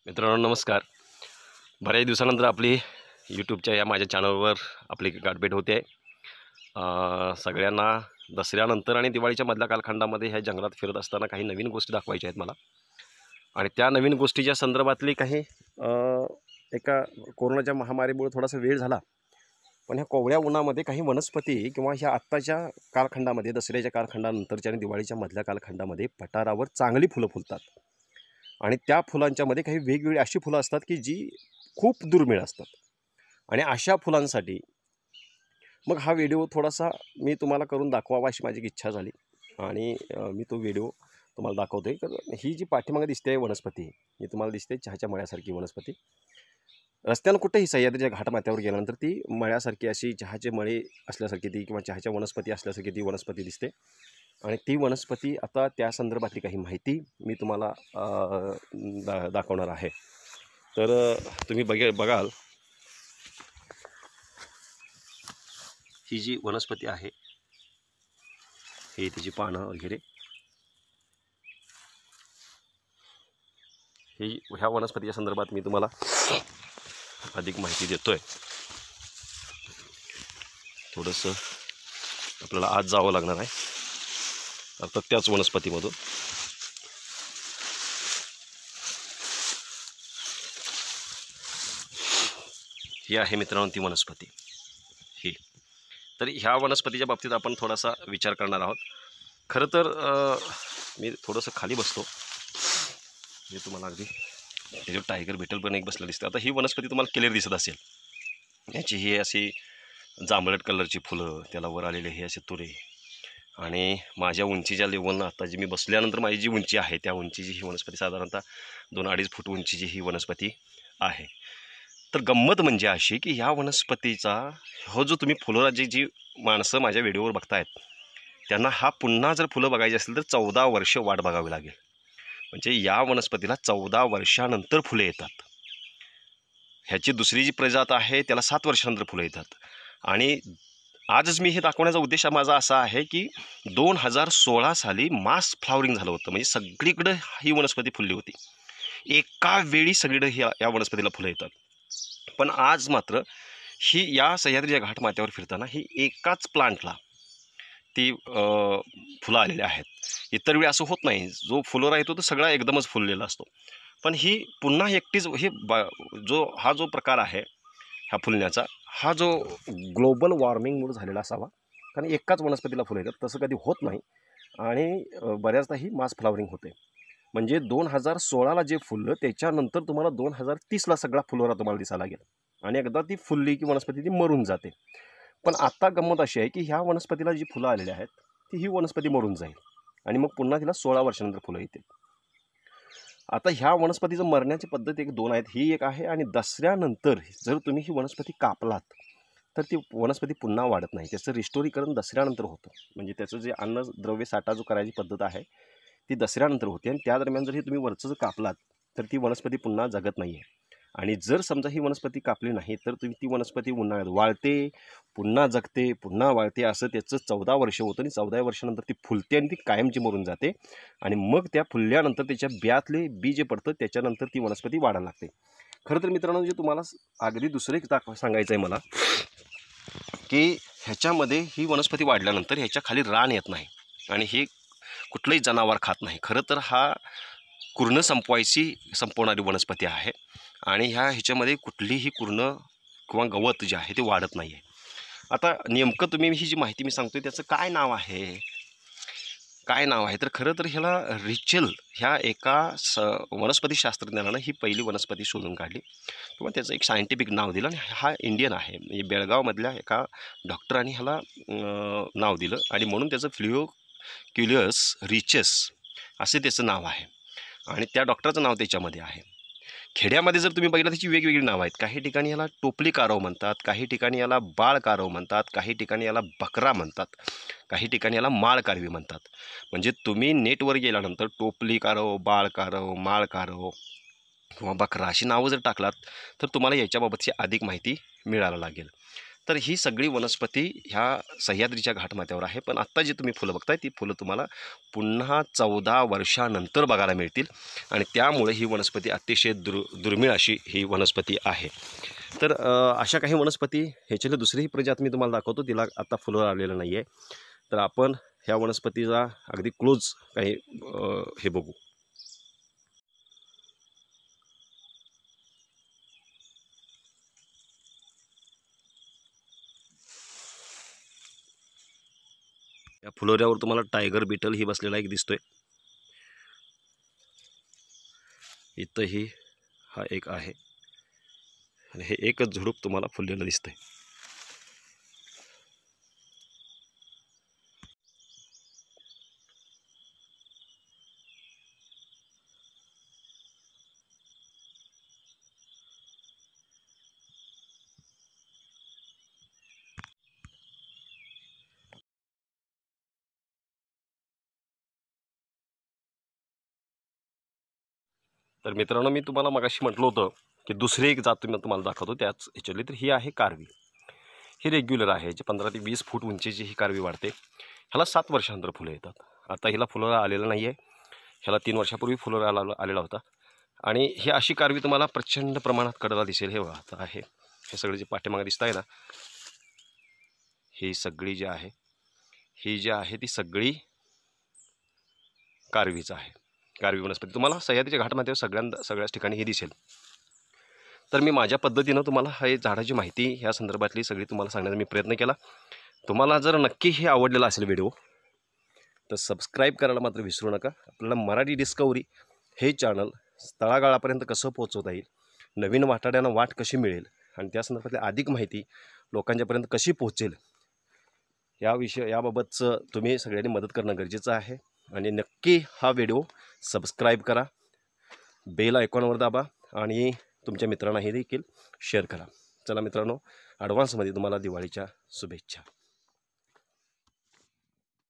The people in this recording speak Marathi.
मित्रांनो नमस्कार. बऱ्याच दिवसानंतर आपली यूट्यूबच्या या माझ्या चॅनलवर आपली गाठभेट होते आहे. सगळ्यांना दसऱ्यानंतर आणि दिवाळीच्या मधल्या कालखंडामध्ये ह्या जंगलात फिरत असताना काही नवीन गोष्टी दाखवायच्या आहेत मला, आणि त्या नवीन गोष्टीच्या संदर्भातली काही एका कोरोनाच्या महामारीमुळे थोडासा वेळ झाला, पण ह्या कोवळ्या उन्हामध्ये काही वनस्पती किंवा ह्या आत्ताच्या कालखंडामध्ये दसऱ्याच्या कालखंडानंतरच्या आणि दिवाळीच्या मधल्या कालखंडामध्ये पठारावर चांगली फुलं फुलतात. आणि त्या फुलांच्यामध्ये काही वेगवेगळी अशी फुलं असतात की जी खूप दुर्मिळ असतात. आणि अशा फुलांसाठी मग हा व्हिडिओ थोडासा मी तुम्हाला करून दाखवावा अशी माझी इच्छा झाली, आणि मी तो व्हिडिओ तुम्हाला दाखवतोय. तर ही जी पाठीमागे दिसते वनस्पती, ही तुम्हाला दिसते चहाच्या मळ्यासारखी वनस्पती. रस्त्यानं कुठेही सह्याद्रीच्या घाटमाथ्यावर गेल्यानंतर ती मळ्यासारखी अशी चहाचे मळे असल्यासारखी ती किंवा चहाच्या वनस्पती असल्यासारखी ती वनस्पती दिसते. आणि ती वनस्पती आता त्या संदर्भातली काही माहिती मी तुम्हाला दाखवणार आहे. तर तुम्ही बघाल ही जी वनस्पती आहे, हे तिची पानं वगैरे, ह्या वनस्पतीच्या संदर्भात मी तुम्हाला अधिक माहिती देतोय. थोडंसं आपल्याला आज जावं लागणार आहे आता त्याच वनस्पतीमधून. ही आहे मित्रांनो ती वनस्पती ही. तर ह्या वनस्पतीच्या बाबतीत आपण थोडासा विचार करणार आहोत. खरं तर मी थोडंसं खाली बसतो, मी तुम्हाला अगदी त्याच्यावर टायगर भेटेल पण एक बसलं दिसतं. आता ही वनस्पती तुम्हाला क्लिअर दिसत असेल. याची ही अशी जांभळट कलरची फुलं, त्याला वर आलेले हे असे तुरे, आणि माझ्या उंचीच्या लेवलनं आता जी मी बसल्यानंतर माझी जी उंची आहे त्या उंचीची ही वनस्पती साधारणतः 2-2.5 फूट उंचीची ही वनस्पती आहे. तर गंमत म्हणजे अशी की ह्या वनस्पतीचा हो जो तुम्ही फुलोराची जी माणसं माझ्या व्हिडिओवर बघतायत त्यांना हा पुन्हा जर फुलं बघायची असेल तर 14 वर्ष वाट बघावी लागेल. म्हणजे या वनस्पतीला 14 वर्षानंतर फुले येतात. ह्याची दुसरी जी प्रजात आहे त्याला 7 वर्षानंतर फुलं येतात. आणि आजच मी हे दाखवण्याचा उद्देश माझा असा आहे की 2016 साली मास फ्लावरिंग झालं होतं. म्हणजे सगळीकडे ही वनस्पती फुलली होती, एका वेळी सगळीकडे या वनस्पतीला फुलं येतात. पण आज मात्र ही या सह्याद्रीच्या घाटमाथ्यावर फिरताना ही एकाच प्लांटला ती फुलं आलेली आहेत. इतर वेळी असं होत नाही, जो फुलोरा येतो तो सगळा एकदमच फुललेला असतो. पण ही पुन्हा एकटीच ही हा जो प्रकार आहे ह्या फुलण्याचा, हा जो ग्लोबल वॉर्मिंगमुळे झालेला असावा, कारण एकाच वनस्पतीला फुलं येतात. तसं कधी होत नाही, आणि बऱ्याचदा ही मास फ्लावरिंग होते. म्हणजे 2016ला जे फुललं त्याच्यानंतर तुम्हाला 2030ला सगळा फुलोरा तुम्हाला दिसायला लागेल, आणि एकदा ती फुलली की वनस्पती ती मरून जाते. पण आता गंमत अशी आहे की ह्या वनस्पतीला जी फुलं आलेली आहेत ती ही वनस्पती मरून जाईल, आणि मग पुन्हा तिला 16 वर्षानंतर फुलं येतील. आता ह्या वनस्पतीचं मरण्याची पद्धत 1-2 आहेत. ही एक आहे, आणि दसऱ्यानंतर जर तुम्ही ही वनस्पती कापलात तर ती वनस्पती पुन्हा वाढत नाही. त्याचं रिस्टोरीकरण दसऱ्यानंतर होतं. म्हणजे त्याचं जे अन्नद्रव्य साठा जो करायची पद्धत आहे ती दसऱ्यानंतर होते, आणि त्या दरम्यान जर ही तुम्ही वरचं जर कापलात तर ती वनस्पती पुन्हा जगत नाही आहे. आणि जर समजा ही वनस्पती कापली नाही तर तुम्ही ती वनस्पती उन्हाळ्यात वाळते, पुन्हा जगते, पुन्हा वाळते, असं त्याचं 14 वर्ष होतं, आणि 14 वर्षानंतर ती फुलते आणि ती कायमची मरून जाते. आणि मग त्या फुलल्यानंतर त्याच्या बियातले बी जे पडतं त्याच्यानंतर ती वनस्पती वाढायला लागते. खरं तर मित्रांनो, जे तुम्हाला अगदी दुसरं एक सांगायचं आहे मला, की ह्याच्यामध्ये ही वनस्पती वाढल्यानंतर ह्याच्या खाली रान येत नाही, आणि हे कुठलंही जनावर खात नाही. खरं तर हा कुर्ण संपवणारी वनस्पती आहे, आणि ह्याच्यामध्ये कुठलीही कुर्ण किंवा गवत जे आहे ते वाढत नाही आहे. आता नेमकं तुम्ही ही जी माहिती मी सांगतोय त्याचं काय नाव आहे तर खरं तर ह्याला रिचल ह्या एका वनस्पती शास्त्रज्ञानानं ही पहिली वनस्पती शोधून काढली, किंवा त्याचं एक सायंटिफिक नाव दिलं, आणि हा इंडियन आहे. म्हणजे बेळगावमधल्या एका डॉक्टरांनी ह्याला नाव दिलं, आणि म्हणून त्याचं फ्लिओक्युलियस रिचस असे त्याचं नाव आहे, आणि त्या डॉक्टरचं नाव त्याच्यामध्ये आहे. खेड्यामध्ये जर तुम्ही बघितलं त्याची वेगवेगळी नावं आहेत. काही ठिकाणी याला टोपली कारव म्हणतात, काही ठिकाणी याला बाळ कारव म्हणतात, काही ठिकाणी याला बकरा म्हणतात, काही ठिकाणी याला माळ कारवी म्हणतात. म्हणजे तुम्ही नेटवर गेल्यानंतर टोपली कारव, बाळ कारव, माळ कारव किंवा बकरा अशी नावं जर टाकलात तर तुम्हाला याच्याबाबतची अधिक माहिती मिळायला लागेल. तर ही सगळी वनस्पती ह्या सह्याद्रीच्या घाटमाथ्यावर आहे. पण आत्ता जी तुम्ही फुलं बघताय ती फुलं तुम्हाला पुन्हा 14 वर्षानंतर बघायला मिळतील आणि त्यामुळे ही वनस्पती अतिशय दुर्मिळ अशी ही वनस्पती आहे. तर अशा काही वनस्पती ह्याच्यातली दुसरीही प्रजात मी तुम्हाला दाखवतो, तिला आता फुलं आलेलं नाही आहे. तर आपण ह्या वनस्पतीचा अगदी क्लोज काही हे बघू. या फुलोऱ्यावर तुम्हाला टायगर बीटल ही बसलेला एक दिसतोय. इथंही हा एक आहे आणि हे एकच झुडूप तुम्हाला फुललेलं दिसतंय. तर मित्रांनो, मी तुम्हाला मगाशी म्हटलं होतं की दुसरी एक जात मी तुम्हाला दाखवतो त्याच ह्याच्यातली. तर ही आहे कारवी. ही रेग्युलर आहे, जे 15 ते 20 फूट उंचीची ही कारवी वाढते. ह्याला 7 वर्षानंतर फुलं येतात. आता हिला फुलं आलेलं नाही आहे. ह्याला 3 वर्षापूर्वी फुलं आलेला होता. आणि ही अशी कारवी तुम्हाला प्रचंड प्रमाणात कडेला दिसेल. हे बघा आता आहे, हे सगळे जे पाठीमागे दिसत आहे ना, ही सगळी जी आहे, ही जी आहे ती सगळी कारवीच आहे. कारवी वनस्पती तुम्हाला सह्याद्रीच्या घाटमाथ्यावर सगळ्याच ठिकाणी ही दिसेल. तर मी माझ्या पद्धतीनं तुम्हाला हे झाडाची माहिती ह्या संदर्भातली सगळी तुम्हाला सांगण्याचा मी प्रयत्न केला. तुम्हाला जर नक्की हे आवडलेला असेल व्हिडिओ तर सबस्क्राईब करायला मात्र विसरू नका. आपल्याला मराठी डिस्कवरी हे चॅनल तळागाळापर्यंत कसं पोहोचवता येईल, नवीन वाटाड्यांना वाट कशी मिळेल आणि त्या संदर्भातली अधिक माहिती लोकांच्यापर्यंत कशी पोहोचेल याबाबतचं तुम्ही सगळ्यांनी मदत करणं गरजेचं आहे. आणि नक्की हा व्हिडिओ सबस्क्राईब करा, बेल आयकॉनवर दाबा आणि तुमच्या मित्रांनाही देखील शेअर करा. चला मित्रांनो, ॲडव्हान्समध्ये तुम्हाला दिवाळीच्या शुभेच्छा.